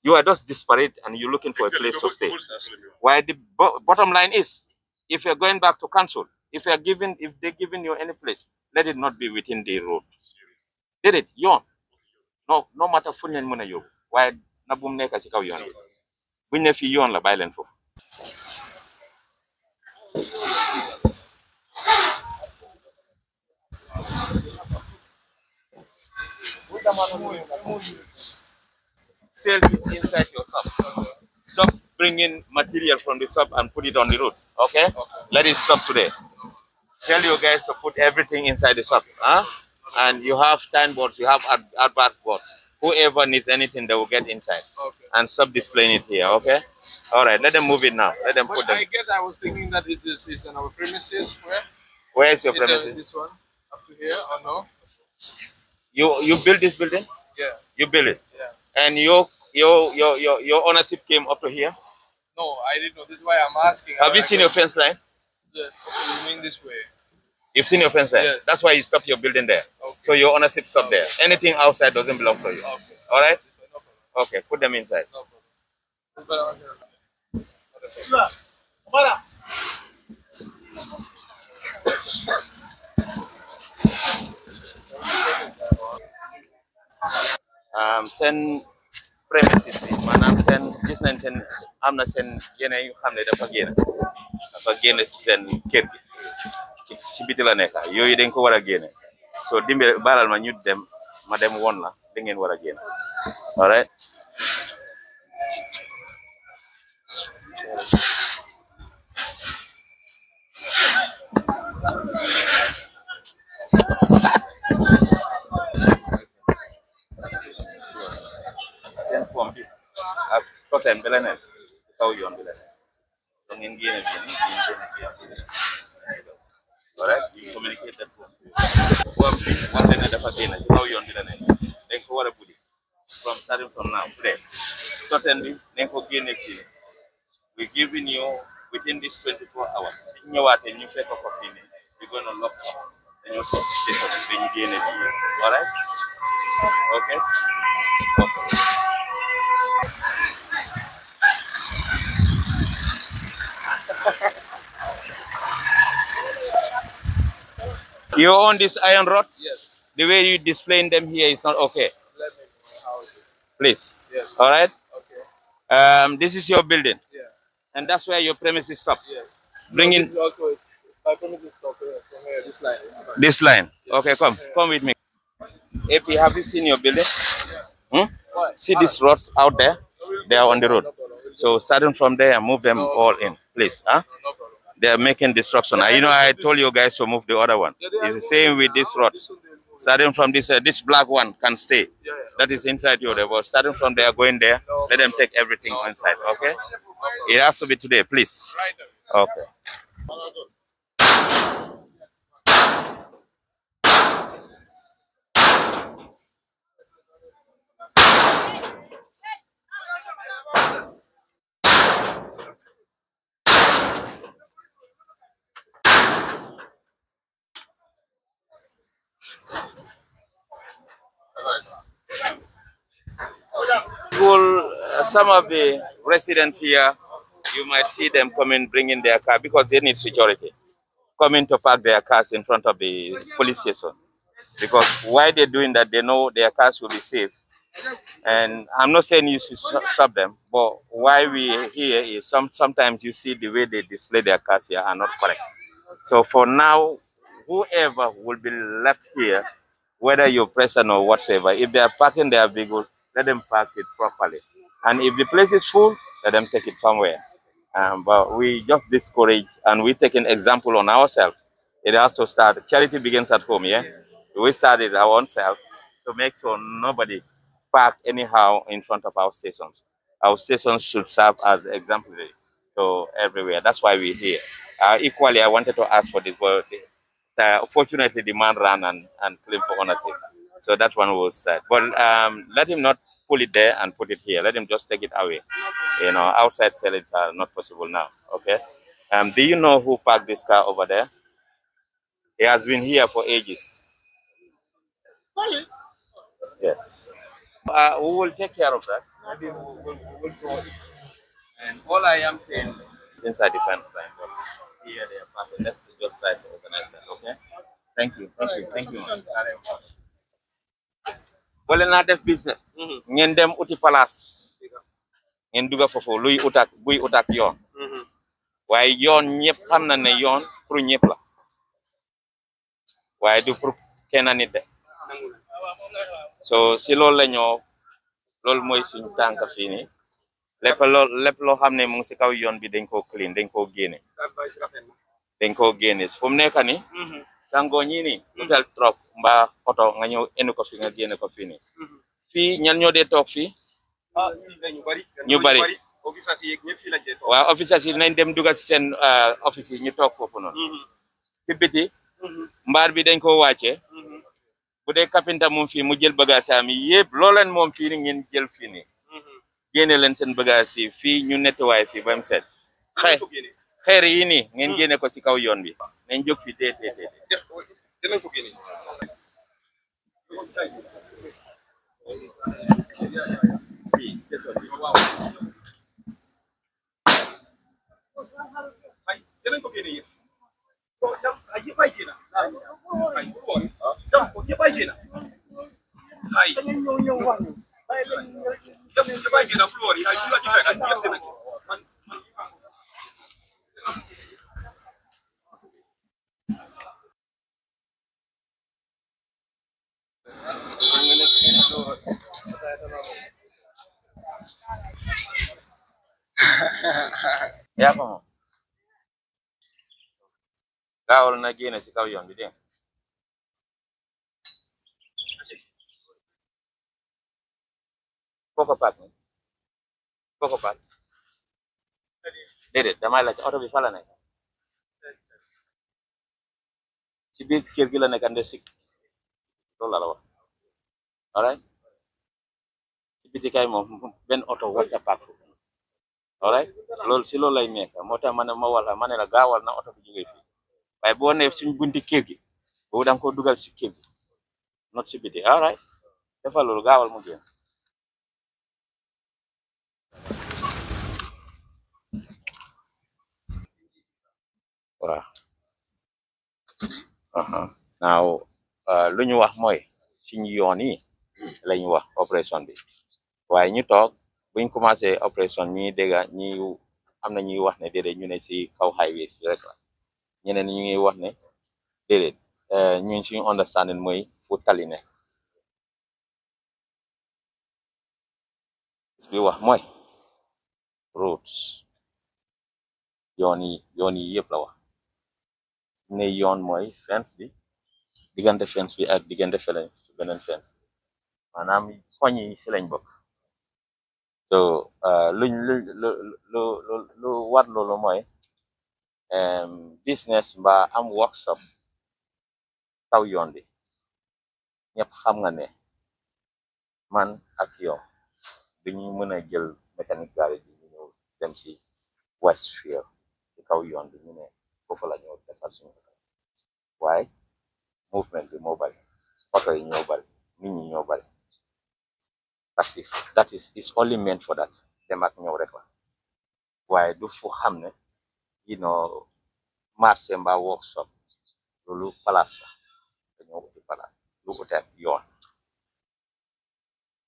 You are just desperate and you're looking for a place to stay. Why the bottom line is, if you're going back to council, if they're giving you any place, let it not be within the road. Did it? Yon. No matter funen muna yo. Why na bum neka si kaw yon. Buñ ne fi yon la bay len fofu. Sale is inside your shop. Stop bringing material from the shop and put it on the road. Okay? Let it stop today. Tell you guys to put everything inside the shop. Huh? And you have signboards, you have advert boards. Whoever needs anything, they will get inside. Okay. And stop displaying it here, okay? All right, let them move it now. Let them put them. I guess I was thinking that it's on our premises. Where is your premises? This one, up to here, or no? You built this building? Yeah. You built it? Yeah. And your ownership came up to here? No, I didn't know. This is why I'm asking. Have you seen your fence line? Yeah. Okay, you mean this way? You've seen your fence line? Yes. That's why you stopped your building there. Okay. So your ownership stopped there. Anything outside doesn't belong to you. Okay. All right? No, okay, put them inside. No send premises bi maanaam seen gis nañ seen am na seen yeneen yu xam ne dafa génn si seen kër gi ci biti la nekk yooyu dañ ko war a génne so dimbale baalal ma ñu dem ma dem woon la da ngeen war a génne all right seen form bi ak totem bi la nekk kaw yoon bi la nekk so ngeen génne bi all right you communicate that form bi wax ne dafa génn ci kaw yoon bi la nekk dañ ko war a buddi starting from now today totem bi dañ ko génne fii we giving you within this 24 hours ñëwaatee ñu fekk ko fii nii we're going to lock up dañoo toog station bi ñu génne bi all right okay You own these iron rods? Yes. The way you displaying them here is not okay. Let me know how it is. Please. Yes. All right? Okay. This is your building. Yeah. And that's where your premises stop. Yes. Bring in. This is also my premises stop here. From here, this line. This line. Yes. Okay, come. Yeah. Come with me. AP, have you seen your building? Yeah. See these rods out there? They are on the road. So starting from there, move them all in, please. Huh? They are making destruction. You know, I told you guys to move the other one. It's the same with these rods. Starting from this black one can stay. That is inside your level. Starting from there, going there, let them take everything inside, okay? It has to be today, please. Okay. Some of the residents here, you might see them coming, bringing their car because they need security. Coming to park their cars in front of the police station. Because why they're doing that, they know their cars will be safe. And I'm not saying you should stop them, but why we here is sometimes you see the way they display their cars here are not correct. So for now, whoever will be left here, whether you're present or whatsoever, if they are parking their vehicle, let them park it properly. And if the place is full, let them take it somewhere. But we just discourage and we take an example on ourselves. It has to start. Charity begins at home, yeah? We started our own self to make sure nobody park anyhow in front of our stations. Our stations should serve as exemplary to everywhere. That's why we're here. Equally, I wanted to ask for this, but fortunately, the man ran and claimed for ownership. So that one was sad. But let him not pull it there and put it here. Let him just take it away. You know, outside sellers are not possible now. Okay. Do you know who parked this car over there? He has been here for ages. Yes. We will take care of that. Maybe we'll go. And all I am saying is inside the fence line, but here they are parking. Let's just try to organize that, okay? Thank you. Thank you. Wala na def business. Ngeen dem uti place. Ngeen duga fofu luy utak buy utak yoon. Waaye yoon ñëpp xam na ne yoon pour ñëpp la. Waaye du pour kenn nit de. So si loolu la ñoo loolu mooy suñu tànk fii nii. lépp loo xam ne mu ngi si kaw yoon bi dañ koo clean dañ koo génne fu mu nekk ni sango ñii nii utal trop mbaa oto nga ñëw enu ko fi nga génne ko fii nii fii ñan ñoo dee toog fii ñu bari waaw officers yi nañ dem dugal si seen office yi ñu toog foofu noonu ci biti mbaar bi dañ ko wàcce bu dee kapinta moom fii mu jël bagage am yëpp looleen moom fii ni ngeen jël fii nii génne leen seen bagage yi fii ñu nettoyé fii ba mu set xeer yi nii ngeen génne ko si kaw yoon bi nañ jóg fi tee yaa ko moom gaawal na génne si kaw yoon bi dégg foo ko paak déedéet damay laaj oto bi fa la nekk ci biir kër gi la nekk ande sik loolu la wax alright ci biti kay moom benn oto warta paak alright loolu si loolu lay nekk moo tax ma ne la gaawal na oto bi jógee fii waaye boo ne suñ bunti kër gi boobu danga ko dugal si kër gi not si biti alright defal loolu gaawal mu génn waaw naaw lu ñu wax mooy suñu yoon yi lañu wax opération bi waaye ñu toog buñ commencé opération ñi dégga ñi am na ñuy wax ne déedéet ñu ne si kaw highway si rek la ñeneen ñu ngi wax ne déedéet ñun suñu understanding mooy fu tali ne bi wax mooy roads yoon yi yëpp la wax ne yoon mooy fence bi diggante fence bi ak diggante fele beneen fence maanaam koñ yi si lañ bokk so lu war loolu mooy business mbaa am workshop kaw yoon bi ñëpp xam nga ne man ak yow duñu mën a jël mécanique garage bi ñu ñëw dem si Westfield ci kaw yoon bi ñu ne foofu la ñëw defar suñu waaye movement bi moo bari oto yi ñoo bari nit ñi ñoo bari parce que that is only meant for that dem ak ñëw rek la waaye du fu xam ne marché mbaa workshop loolu place la dañoo uti place lu uti ak yoon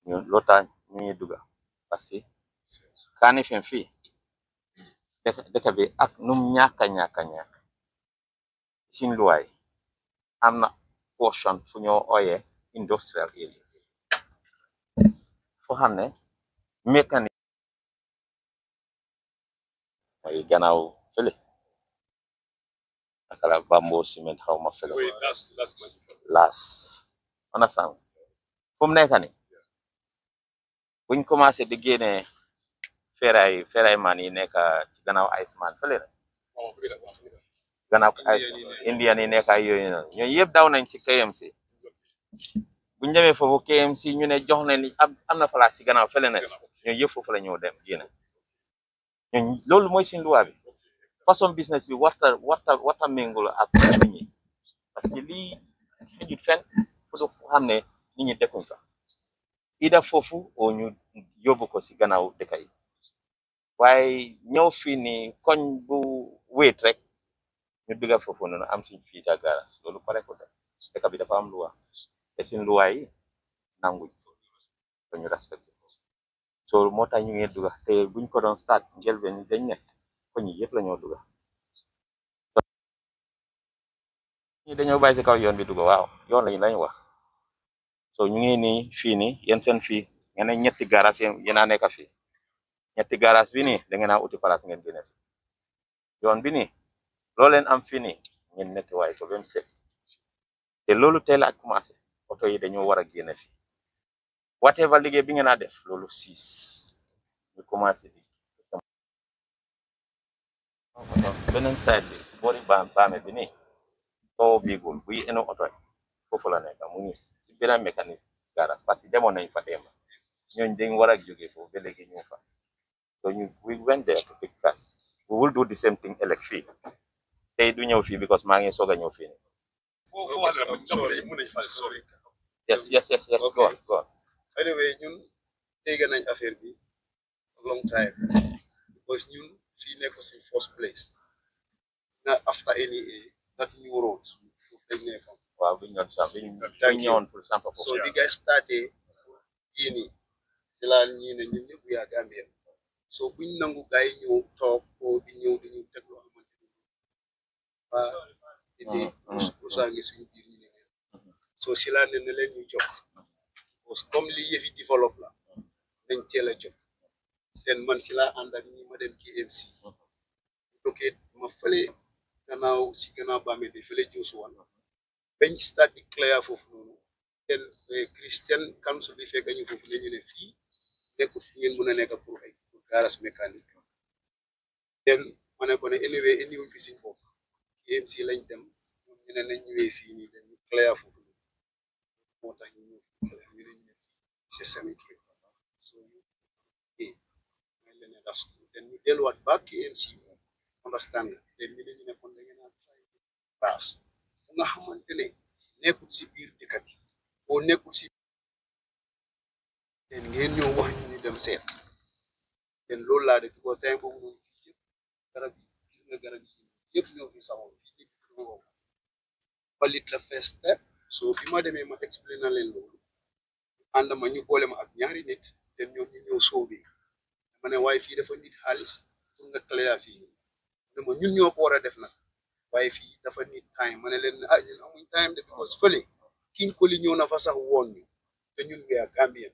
ñu loo tax ñu ngi dugga parce que kaani fen fii dëkk bi ak num ñàkka sin luwaay am na portion fu ñoo ooyee industrial areas foo xam ne mécanique mooy gannaaw fële akala bamboo ciment xaw ma fële las understand fu mu nekk ni buñ commencé di génne feray man yi nekk ci gannaaw Iceman fële rek gannaaw Indian yi nekk ay yooyu noonu ñooyu yëpp daw nañ ci KMC buñ demee foofu KMC ñu ne jox nañ ni am na place ci gannaaw fële ne ñooyu yëpp foofu la ñëw dem génne ñooñu loolu mooy suñu loi bi façon business bi warta méngul ak nit ñi parce que lii xëjut fenn fu du xam ne nit ñi dëkkuñ sax ida fofu o ñu yóbbu ko si gannaaw dëkk yi waaye ñëw fii nii koñ bu wéet rek ñu dugga foofu noonu am suñ fiita garas loolu pare ko dëkk bi dafa am luwa te suñ luwa yi nanguñ ko ñu respecté so moo tax ñu ngi dugga te buñ ko doon start njëlbeen dañ nekk koñ yi yëpp la ñoo dugga ñi dañoo bàyyi si kaw yoon bi dugga waaw yoon lañ wax so ñu ngi nii fii nii yéen seen fii ngeen ne ñetti garas yéen a nekk fii ñetti garas bi nii da ngeen a uti place ngeen génne fi yoon bi nii loo leen am fii nii ngeen netti waaye ko bem set te loolu teel a commencé oto yi dañoo war a génne fi whatever liggéey bi ngeen a def loolu siis ñu commencé bi beneen side bi boori baame bi nii soo biigul buy eno oto yi foofu la nekk mu ngi ci beneen mécanique garage parce que demoon nañ fa démb ñooñ dañ war a jóge foofu ba léegi ñu fa so we went there to pick cars we will do the same thing elect fii tey du ñëw fii because maa ngi soog a ñëw fii nii Sorry. yes go on Anyway, ñun dégg nañ affaire bi a long time because ñun fii nekk si first place na after NEA that new road dañ nekkoon waaw bi ñoon sam bi ñëwoon pour sampa ko so bi guys starté yii nii si laa ñii ne ñun ñëpp yaa Gambia so buñ nangu gars yi ñëw toog o di ñëw dañu teg loo xamante ni waa indi usaange suñu biir ñu ne so si laa ne ne leen ñu jox parce que comme li yëfi développe la dañ teel a jóg ten man si laa ànd ak ñi ma dem KMC allocate ma fële gannaaw baame bi fële Josuwan bañ start di clear foofu noonu ten Christian council bi fekk ñu foofu ne ñu ne fii nekkul fi ngeen mën a nekk pour ay pour garage mécanique ten ma ne ko ne anyway indiwuñ fi suñ bopp KMC lañ dem ñoom ñu ne nañ ñëwee fii nii dañu clear foofu noonu moo tax ñu ñëw ñu ne ñu ne fii c'est cemetery so then ñu delluwaat back KMC understand then ñu ne ñu ne kon da ngeen a pass fu nga xamante ne nekkul si biir dëkk bi boo nekkul si then ngeen ñëw wax ñu dem seet then loolu laa def because time boobu noonu fii yëpp garab yi gis nga garab yi yëpp ñoo fi saxoon fii yëpp ñoo balit la first step so bi ma demee ma explain na leen loolu ànd ma ñu boole ma ak ñaari nit then ñoom ñu ñëw soobee ma ne waaye fii dafa nit xaalis pour nga clear fii ne ma ñun ñoo ko war a def nag waaye fii dafa nit time ma ne leen ah ñun amuñ time de because fële king ko li ñëw na fa sax woon ñu te ñun we are Gambian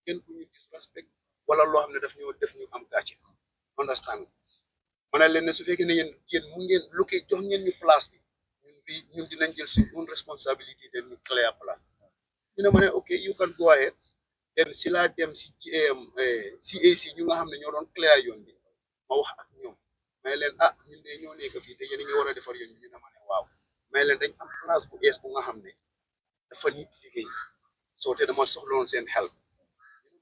kenn ku ñu disrespect wala loo xam ne daf ñoo def ñu am gàcce understand ma ne leen ne su fekkee ne yéen mu ngeen lukke jox ngeen ñu place bi ñun dinañ jël suñu responsabilité de ñu clear place ñu ne ma ne ok you can go ahead den si laa dem si CAC ñu nga xam ne ñoo doon clear yoon bi ma wax ak ñoom may leen ah ñun de ñoo nekk fii te yéen a ngi war a defar yoon bi ñu ne ma ne waaw may leen dañ am place bu ees bu nga xam ne dafa nit liggéey soo te dama soxloon seen help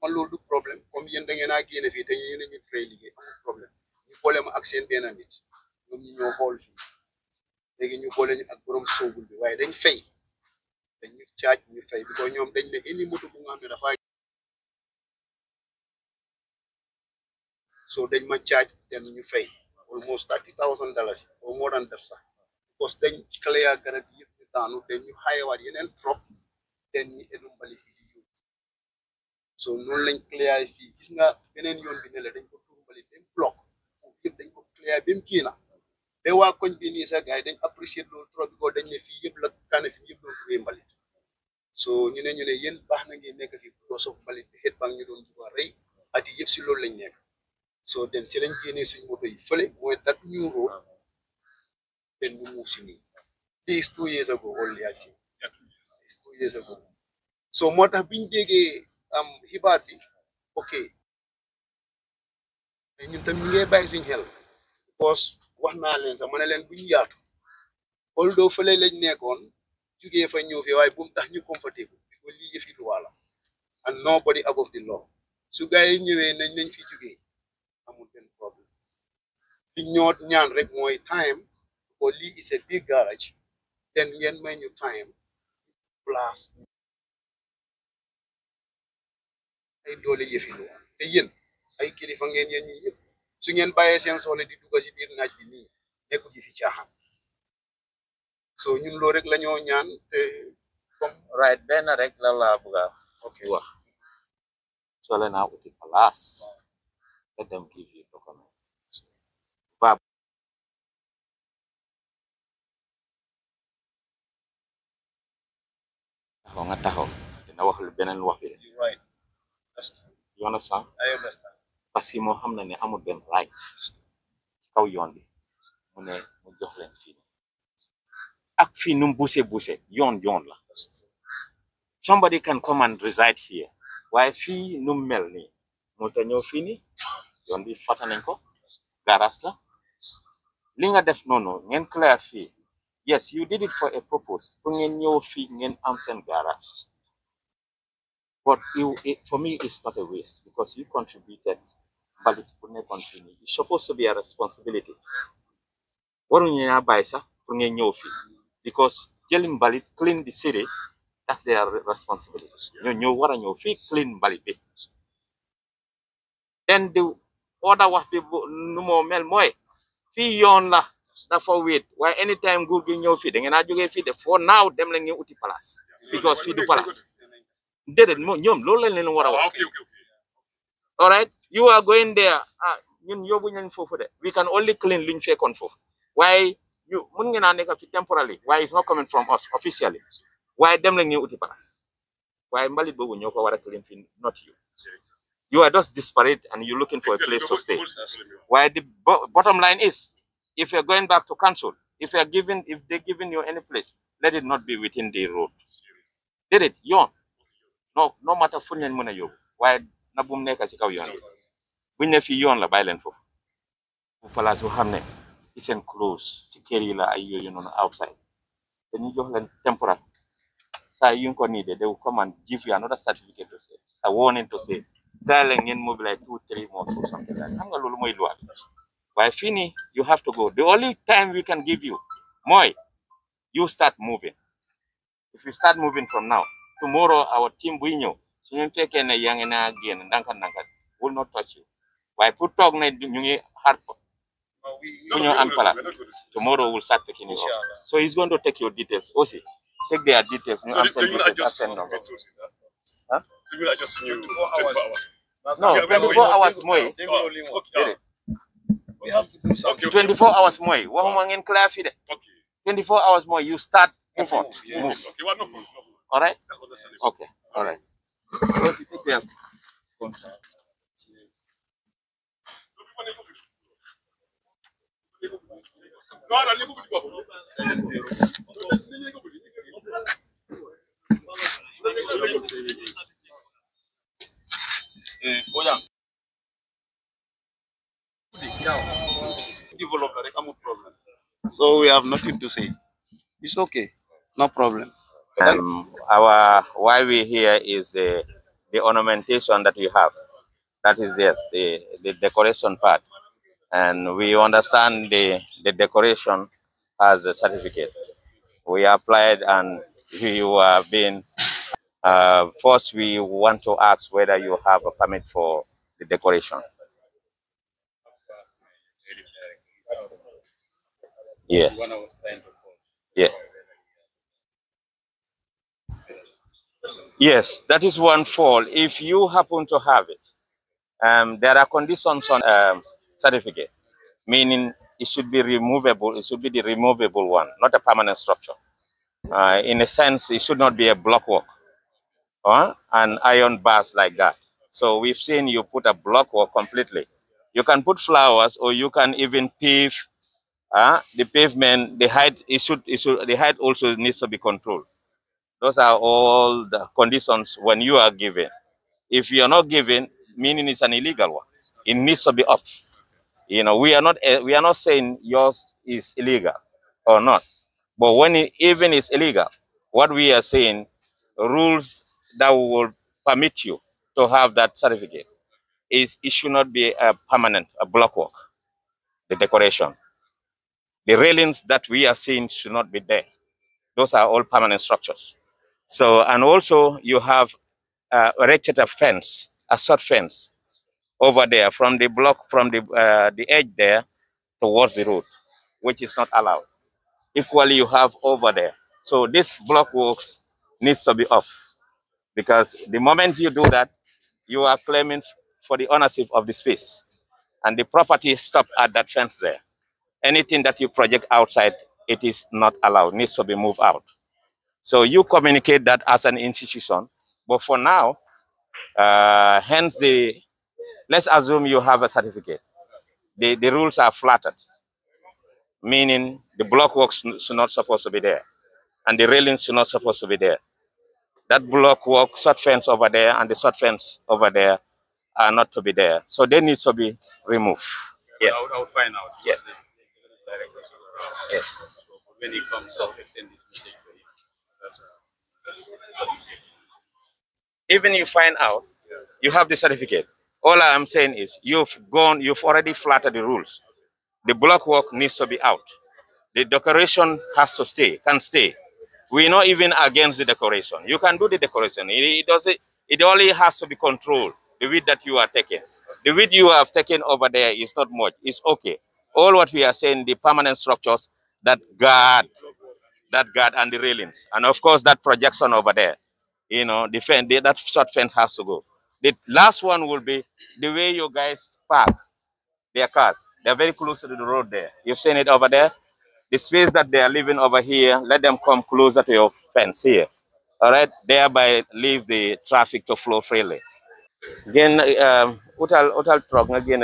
man loolu du problème comme yéen da ngeen a génne fii te yéen a ñu tray liggéey amul problème ñu boole ma ak seen benn nit ñoom ñu ñoo xool fii léegi ñu boole ñu ak borom soogul bi waaye dañ fay dañ ñu caaj ñu fay bi ko ñoom dañ ne indi moto bu nga xam ne dafa so dañ ma charge den ñu fay almost $30,000 or more than that sax because dañ clear garab yëpp ñu daanu dañ ñu xayewaat yeneen trop den ñu edu mbali fi di yóbbu so noonu lañ clear fii gis nga beneen yoon bi ne la dañ ko tuur mbali dem bloc foofu yëpp dañ ko clear ba mu kii na ba waa koñ bi nii sax gars yi dañ apprécier loolu trop because dañ ne fii yëpp la kaane fi yëpp doon tuuree mbalit so ñu ne yéen baax na ngeen nekk fi because of mbalit bi xeet baa ñu doon dugal rëy at yi yëpp si loolu lañ nekk so then si lañ génnee suñ moto yi fële mooy that new road then ñu move si nii this is 2 years ago only actually it's 2 years ago so moo tax biñ déggee am xibaar bi ok ñun tam ñu ngi bàyyi suñ xel because wax naa leen sax ma ne leen buñ yaatu although fële lañ nekkoon jugee fa ñëw fi waaye bu mu tax ñu comfortable because lii yëfi luwaa la and nobody above the law su gars yi ñëwee nañ fi jugee amul benn problème li ñoo ñaan rek mooy time for lii is a big garage then ngeen may ñu time place ay doole yëfi lu te yéen ay kilifa ngeen yéen ñi yëpp su ngeen bàyyee seen soxla di dugg si biir naaj bi nii nekkul ji fi caaxaan so ñun loolu rek la ñoo ñaan te comme right benn rek la laa bëgg a wax soo leen a uti place let them give you document ba taxaw nga taxaw dina wax lu beneen wax bi right you understand I understand parce que moo xam na ne amul benn right kaw yoon bi mu ne mu jox leen fii ak fii num buuse yoon la somebody can come and reside here waaye fii num mel nii moo tax ñëw fii nii yoon bi fata nañ ko garage la li nga def noonu ngeen clear fii yes you did it for a purpose pour ngeen ñëw fii ngeen am seen garage but for me it's not a waste because you contributed mbalit pour nekkoon fii nii it's supposed to be a responsibility waruñu naa bàyyi sax pour ngeen ñëw fii because jëli mbalit clean the city that's their responsibility ñoo war a ñëw fii clean mbalit bi then the other wax bi nu moo mel mooy fii yoon la dafa wéet waaye anytime nguur gi ñëw fii da ngeen a jógee fii de for now dem la ngeen uti place because fii du place déedéet ñoom loolu lañ leen war a wax all right you are going there ñun yóbbu nañ foofu de we can only clean luñ fekkoon foofu waaye ñu mun ngeen a nekk fi temporarily waaye it's not coming from us officially waaye dem la ngeen uti place waaye mbalit boobu ñoo ko war a clean fii not you you are just desperate and you're looking for a place to stay while the bottom line is if you're going back to council if they're giving you any place let it not be within the road did it yoon no matter fu leen mën a yóbbu waaye na bu mu nekk si kaw yoon bi buñ ne fii yoon la bàyyi leen foofu bu place bu xam ne it's enclosed si kër yi la ay yooyu noonu outside dañuy jox leen temporary saa yu ko need they will come and give you another certificate to say a warning to say daal ngeen mobilize 2-3 months or something like xam nga loolu mooy loi bi waaye fii nii you have to go the only time we can give you mooy you start moving if you start moving from now tomorrow our team buy ñëw su ñu fekkee ne yaa ngi naa génn ndànka will not touch you waaye pour toog ne ñu ngi xaar fu ñu am place tomorrow will start taking you off so he's going to take your details aussi take their details ñu am seen details ak seen number huh? No, 24 hours mooy we have to do something 24 hours mooy waxuma ngeen clear fii de 24 hours mooy you start move all right okay all right aussi take care develop rek amul problem so we have nothing to say it's okay no problem why we here is the ornamentation that we have that is yes the decoration part and we understand the decoration has a certificate we applied and you are being first we want to ask whether you have a permit for the decoration. Yeah. Yeah. Yes, that is one fall. If you happen to have it, there are conditions on certificate, meaning it should be removable. It should be the removable one, not a permanent structure. In a sense, it should not be a blockwork and iron bars like that. So we've seen you put a blockwork completely. You can put flowers, or you can even pave the pavement. The height the height also needs to be controlled. Those are all the conditions when you are given. If you are not given, meaning it's an illegal one. It needs to be off. You know, we are not saying yours is illegal or not. But when it even is illegal, what we are saying, rules that will permit you to have that certificate is it should not be a permanent, a blockwork, the decoration. The railings that we are seeing should not be there. Those are all permanent structures. So, and also you have erected a fence a short fence over there from the block, from the edge there towards the road, which is not allowed. Equally, you have over there. So this block works needs to be off, because the moment you do that, you are claiming for the ownership of the space, and the property stopped at that fence there. Anything that you project outside, it is not allowed, needs to be moved out. So you communicate that as an institution, but for now, hence let's assume you have a certificate. The rules are flattered, meaning the block works should not supposed to be there, and the railings should not supposed to be there. That block work, short fence over there, and the short fence over there are not to be there. So they need to be removed. Yes. I would find out. Yes. Yes. So when he comes, I'll send this message to him. Even you find out, you have the certificate. All I'm saying is you've already flattered the rules. The block work needs to be out. The decoration has to stay, can stay. We're not even against the decoration. You can do the decoration. It only has to be controlled, the width that you are taking. The width you have taken over there is not much. It's okay. All what we are saying, the permanent structures that guard and the railings. And of course, that projection over there, you know, that short fence has to go. The last one will be the way you guys park their cars. They're very close to the road there. You've seen it over there. The space that they are living over here, let them come closer to your fence here. All right, thereby leave the traffic to flow freely. Again, utal truck again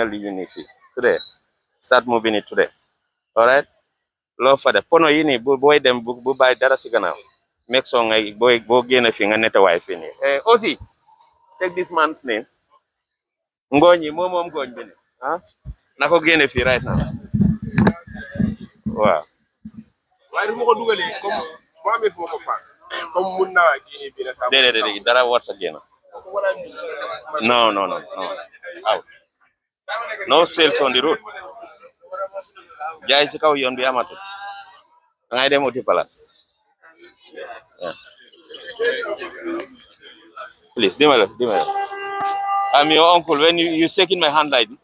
today. Start moving it today. All right. Love for the pono yini boy them bu buy dara sigana. Make song boy go gain a finger net wife in it. Ozzy, take this man's name. Ngonyi, mom going. Huh? Nako gain a fee right now. Wow. Why do you do it? Come, for come, Muna, Guinea, Dara what's again? No. Out. No sales on the road. Jai Sikau yon Biamato. I dem Oti Palace. Yeah. Please, Dimmer. I'm your uncle. When you shaking my hand like this.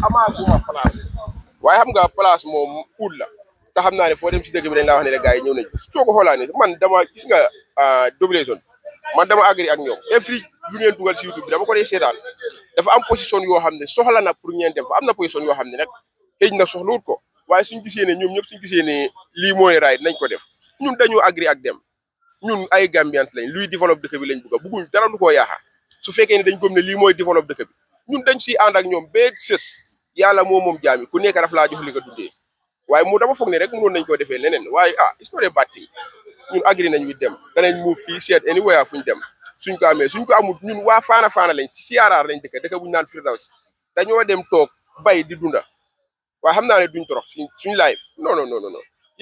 I'm a palace. Why haven't got palace more Ula? I have not for them to take him down in the guy. You know, stroke a hole on it. Man, Dama is a Demolition. Madam Agri Agno. Every union to us YouTube. I'm going to say that. If I'm position your hand, so Halana Punian, I'm not position your hand. Hey, na Soloco. Why should you see any new limo ride? Ñun dañu agree ak dem ñun ay Gambians lañ luy développer dëkk bi lañ bëgg bëggul dara lu ko yaaxa su fekkee ne dañ gëm ne lii mooy développer dëkk bi ñun dañ siy ànd ak ñoom ba sës yàlla moom jaami ku nekk daf laa jox li nga dundee waaye mu dama foog ne rek mënoon nañ ko defee leneen waaye it's not a bad thing ñun agree nañ wi dem danañ mu fii seet anywhere fuñ dem suñ ko amee suñ ko amul ñun waa faana lañ si siyaaraar lañ dëkk buñ naan Firdaws dañoo dem toog bay di dunda waaye xam naa ne duñ torox suñ life non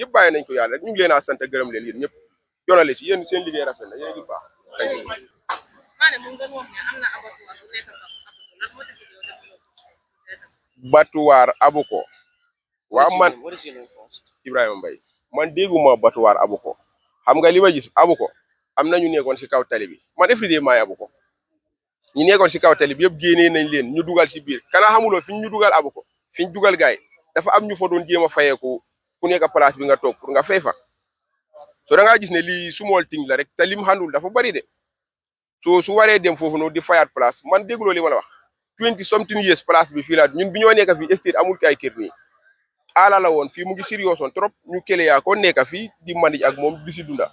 yëpp bàyyi nañ ko yàlla rek ñu ngi leen a sant gërëm leen yéen ñëpp yoonale si yéen seen liggéey rafet na yéen ngi baax. Batuwaar Abuko. Waaw man Ibrahima Mbaye man dégguma Batuwaar Abuko xam nga li ma gis Abuko am na ñu nekkoon si kaw tali bi man everyday maay Abuko ñu nekkoon si kaw tali bi yëpp génnee nañ leen ñu dugal si biir kana xamuloo fi ñu dugal Abuko fi ñu dugal gaay dafa am ñu fa doon jéem a fayeeku ku nekk place bi nga toog pour nga fay fa so da ngaa gis ne lii small thing la rek te lim handul dafa bari de so su waree dem foofu noonu di fayaat place man dégguloo li ma la wax 20 something years place bi fii la ñun bi ñoo nekk fii estate amul kay kër nii ala la woon fii mu ngi sérieux woon trop ñu kele yaa ko nekk fii di manage ak moom di si dunda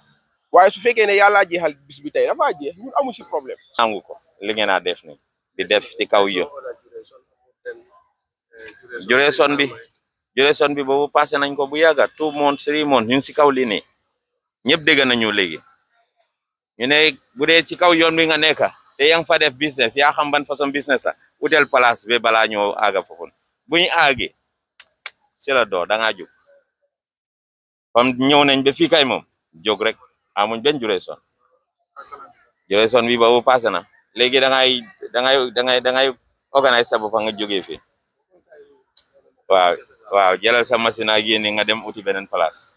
waaye su fekkee ne yàlla jeexal bis bi tey dafa jeex ñun amu si problème. Nangu ko li ngeen a def ni di def ci kaw yo duration bi boobu passé nañ ko bu yàgga 2 months 3 months ñu si kaw lii nii ñëpp dégg nañu léegi ñu ne bu dee ci kaw yoon bi nga nekka te yaa ngi fa def business yaa xam ban façon business a utel place be balaa ñoo aaga foofu bu ñu aagee si la doo da ngaa jóg comme ñëw nañ ba fii kay moom jóg rek amuñ benn duration bi boobu passé na léegi da ngay organise sa bopp nga jógee fii waaw jëlal sa machine ak yéen nga dem uti beneen place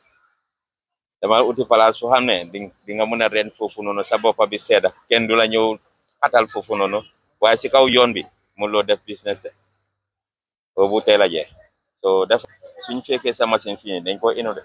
dama uti place fu xam ne di nga mën a ren foofu noonu sa boppa bi sedda kenn du la ñëw xatal foofu noonu waaye si kaw yoon bi mënuloo def business de boobu teel a jeex so def suñ fekkee sa machine fii dañ ko inondé